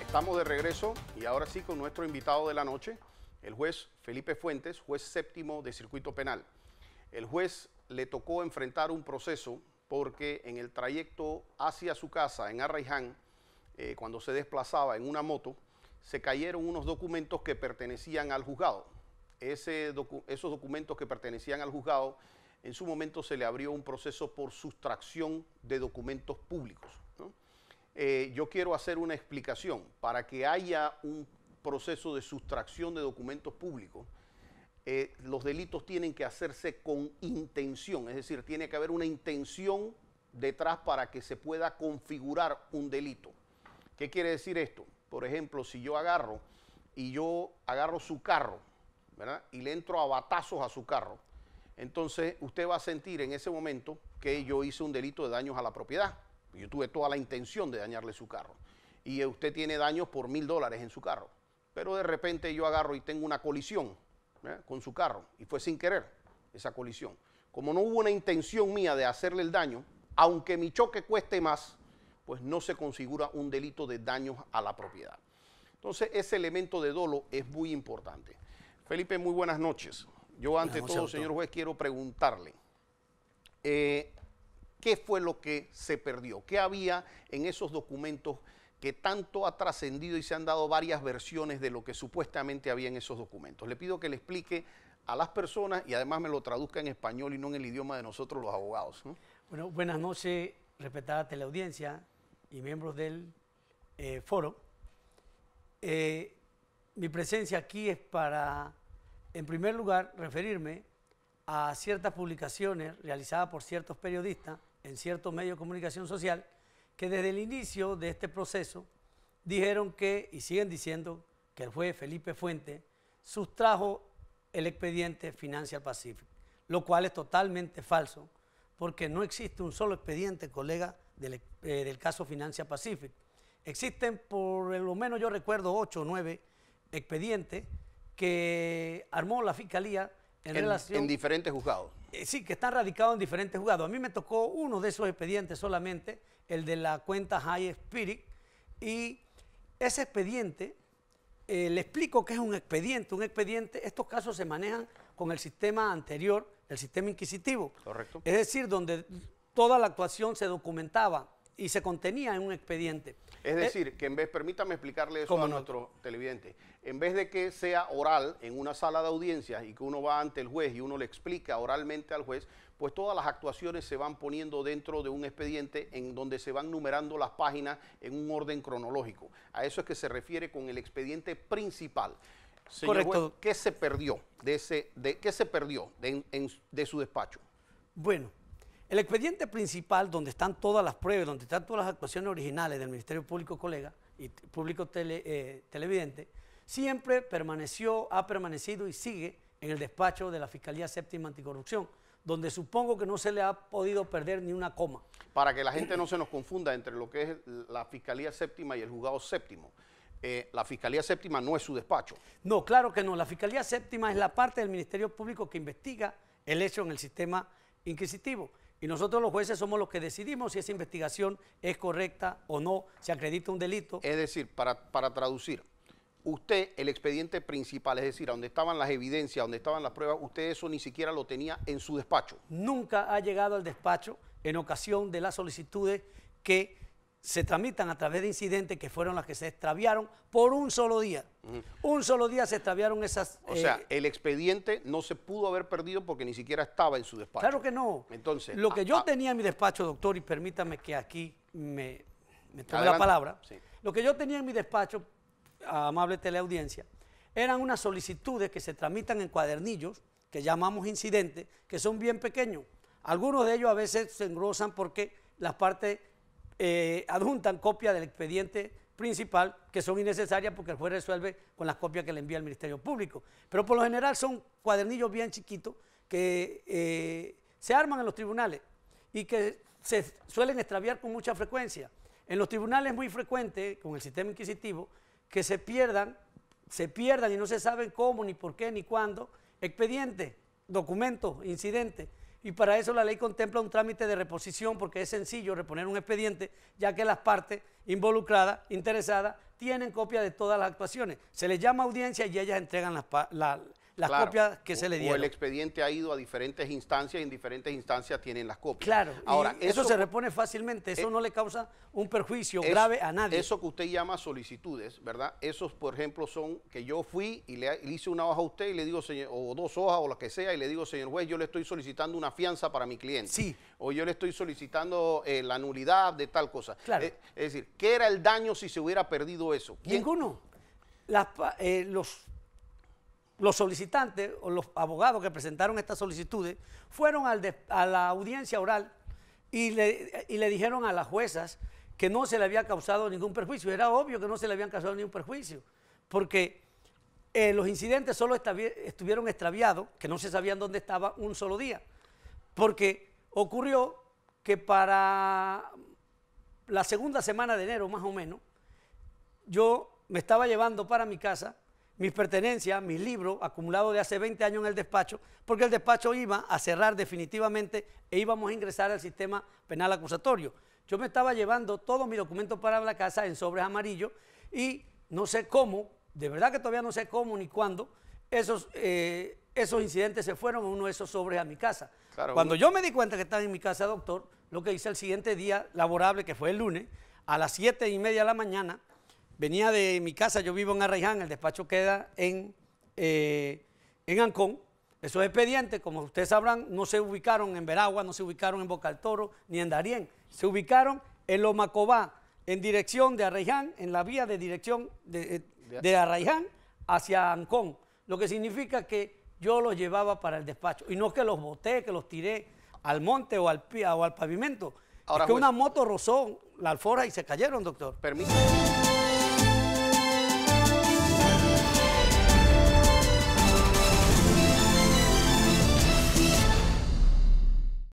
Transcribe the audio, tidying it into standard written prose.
Estamos de regreso y ahora sí con nuestro invitado de la noche, el juez Felipe Fuentes, juez séptimo de Circuito Penal. El juez le tocó enfrentar un proceso porque en el trayecto hacia su casa en Arraiján, cuando se desplazaba en una moto, se cayeron unos documentos que pertenecían al juzgado. Esos documentos que pertenecían al juzgado, en su momento se le abrió un proceso por sustracción de documentos públicos, ¿no? Yo quiero hacer una explicación. Para que haya un proceso de sustracción de documentos públicos, los delitos tienen que hacerse con intención, es decir, tiene que haber una intención detrás para que se pueda configurar un delito. ¿Qué quiere decir esto? Por ejemplo, si yo agarro su carro, ¿verdad?, y le entro a batazos a su carro, entonces usted va a sentir en ese momento que yo hice un delito de daños a la propiedad. Yo tuve toda la intención de dañarle su carro. Y usted tiene daños por $1000 en su carro. Pero de repente yo agarro y tengo una colisión, ¿verdad?, con su carro. Y fue sin querer esa colisión. Como no hubo una intención mía de hacerle el daño, aunque mi choque cueste más, pues no se configura un delito de daños a la propiedad. Entonces ese elemento de dolo es muy importante. Felipe, muy buenas noches. Yo ante todo, señor juez, quiero preguntarle, ¿qué fue lo que se perdió? ¿Qué había en esos documentos que tanto ha trascendido y se han dado varias versiones de lo que supuestamente había en esos documentos? Le pido que le explique a las personas y además me lo traduzca en español y no en el idioma de nosotros los abogados, ¿no? Bueno, buenas noches, respetada teleaudiencia y miembros del foro. Mi presencia aquí es para, en primer lugar, referirme a ciertas publicaciones realizadas por ciertos periodistas en ciertos medios de comunicación social que desde el inicio de este proceso dijeron que, y siguen diciendo, que el juez Felipe Fuentes sustrajo el expediente Financial Pacific, lo cual es totalmente falso, porque no existe un solo expediente, colega, del caso Financial Pacific. Existen, por lo menos yo recuerdo, 8 o 9 expedientes que armó la Fiscalía en diferentes juzgados. Sí, que están radicados en diferentes juzgados. A mí me tocó uno de esos expedientes solamente, el de la cuenta High Spirit, y ese expediente, le explico qué es un expediente. Un expediente, estos casos se manejan con el sistema anterior, el sistema inquisitivo. Correcto. Es decir, donde toda la actuación se documentaba y se contenía en un expediente. Es decir, que en vez, permítame explicarle eso a nuestro televidente, en vez de que sea oral en una sala de audiencias y que uno va ante el juez y uno le explica oralmente al juez, pues todas las actuaciones se van poniendo dentro de un expediente en donde se van numerando las páginas en un orden cronológico. A eso es que se refiere con el expediente principal. Señor Correcto. juez, ¿qué se perdió de su despacho? Bueno, el expediente principal, donde están todas las pruebas, donde están todas las actuaciones originales del Ministerio Público, colega, y público televidente, siempre ha permanecido y sigue en el despacho de la Fiscalía Séptima Anticorrupción, donde supongo que no se le ha podido perder ni una coma. Para que la gente no se nos confunda entre lo que es la Fiscalía Séptima y el Juzgado Séptimo. La Fiscalía Séptima no es su despacho. No, claro que no. La Fiscalía Séptima es la parte del Ministerio Público que investiga el hecho en el sistema inquisitivo. Y nosotros los jueces somos los que decidimos si esa investigación es correcta o no, si acredita un delito. Es decir, para traducir, usted, el expediente principal, es decir, donde estaban las evidencias, donde estaban las pruebas, usted eso ni siquiera lo tenía en su despacho. Nunca ha llegado al despacho en ocasión de las solicitudes que se tramitan a través de incidentes que fueron las que se extraviaron por un solo día. Un solo día se extraviaron esas... O sea, el expediente no se pudo haber perdido porque ni siquiera estaba en su despacho. Claro que no. Entonces, lo que yo tenía en mi despacho, doctor, y permítame que aquí me tome la palabra, sí. Lo que yo tenía en mi despacho, amable teleaudiencia, eran unas solicitudes que se tramitan en cuadernillos, que llamamos incidentes, que son bien pequeños. Algunos de ellos a veces se engrosan porque las partes adjuntan copias del expediente principal que son innecesarias porque el juez resuelve con las copias que le envía el Ministerio Público. Pero por lo general son cuadernillos bien chiquitos que se arman en los tribunales y que se suelen extraviar con mucha frecuencia. En los tribunales es muy frecuente, con el sistema inquisitivo, que se pierdan y no se sabe cómo, ni por qué, ni cuándo, expedientes, documentos, incidentes, y para eso la ley contempla un trámite de reposición porque es sencillo reponer un expediente, ya que las partes involucradas, interesadas, tienen copia de todas las actuaciones. Se les llama audiencia y ellas entregan las Claro, copias que se le dieron. O el expediente ha ido a diferentes instancias y en diferentes instancias tienen las copias. Claro, ahora eso se repone fácilmente, eso no le causa un perjuicio grave a nadie. Eso que usted llama solicitudes, ¿verdad? Esos, por ejemplo, son que yo fui y le hice una hoja a usted y le digo, señor, o 2 hojas o lo que sea, y le digo, señor juez, yo le estoy solicitando una fianza para mi cliente. Sí. O yo le estoy solicitando la nulidad de tal cosa. Claro. Es decir, ¿qué era el daño si se hubiera perdido eso? Ninguno. Los solicitantes o los abogados que presentaron estas solicitudes fueron a la audiencia oral y le dijeron a las juezas que no se le había causado ningún perjuicio. Era obvio que no se le habían causado ningún perjuicio, porque los incidentes solo estuvieron extraviados, que no se sabían dónde estaba un solo día, porque ocurrió que para la segunda semana de enero, más o menos, yo me estaba llevando para mi casa mis pertenencias, mis libros acumulados de hace 20 años en el despacho, porque el despacho iba a cerrar definitivamente e íbamos a ingresar al sistema penal acusatorio. Yo me estaba llevando todos mis documentos para la casa en sobres amarillos y no sé cómo, de verdad que todavía no sé cómo ni cuándo, esos incidentes se fueron en uno de esos sobres a mi casa. Claro, cuando yo me di cuenta que estaba en mi casa, doctor, lo que hice el siguiente día laborable, que fue el lunes, a las 7:30 de la mañana, venía de mi casa, yo vivo en Arraiján, el despacho queda en Ancón. Esos expedientes, como ustedes sabrán, no se ubicaron en Veragua, no se ubicaron en Boca del Toro, ni en Darién. Se ubicaron en Lomacobá, en dirección de Arraiján, en la vía de dirección de Arraiján hacia Ancón. Lo que significa que yo los llevaba para el despacho. Y no que los boté, que los tiré al monte o al pavimento. Ahora, es que una moto rozó la alforja y se cayeron, doctor. Permítame.